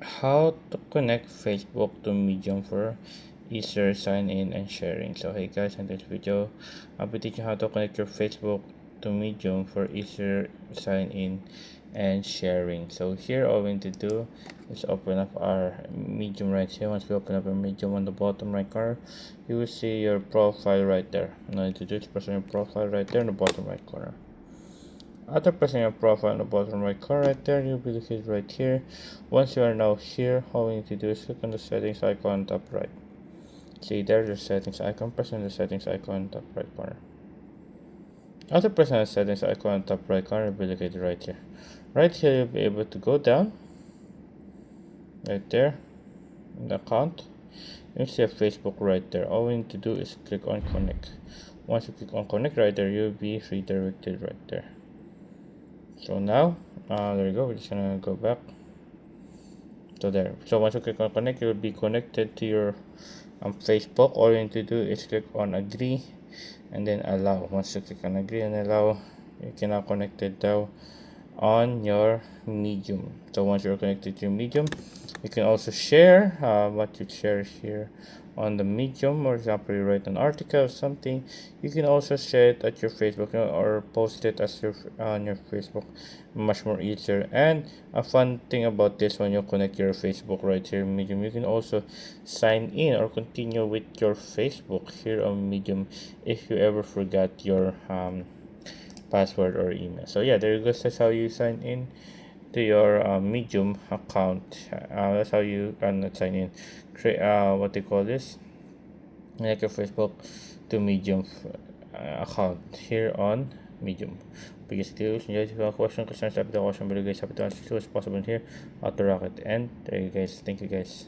How to connect Facebook to Medium for easier sign in and sharing. So hey guys, in this video I'll be teaching how to connect your Facebook to Medium for easier sign in and sharing. So here all we need to do is open up our Medium right here. Once we open up our Medium, on the bottom right corner you will see your profile right there. Now to do is press on your profile right there in the bottom right corner. After pressing your profile in the bottom right corner right there, you'll be located right here. Once you are now here, all we need to do is click on the settings icon on top right. See there's the settings icon, press on the settings icon on top right corner. After pressing the settings icon on top right corner, you'll be located right here. Right here you'll be able to go down, right there, in the account. You'll see a Facebook right there. All we need to do is click on connect. Once you click on connect right there, you'll be redirected right there. So now, there you go. We're just gonna go back. So there. So once you click on connect, you will be connected to your Facebook. All you need to do is click on agree and then allow. Once you click on agree and allow, you can now connected now on your Medium. So once you're connected to your Medium, you can also share what you share here on the Medium. For example, you write an article or something, you can also share it at your Facebook, or post it as your on your Facebook. Much more easier. And a fun thing about this, when you connect your Facebook right here Medium, you can also sign in or continue with your Facebook here on Medium if you ever forgot your password or email. So yeah, there you go. That's how you sign in to your Medium account. That's how you can sign in. Create what they call this, like your Facebook to Medium account here on Medium. Biggest deals. If you have a question, concerns, type the question below, guys. Happy to answer as soon as possible here. Auto Rocket. And there you guys. Thank you guys.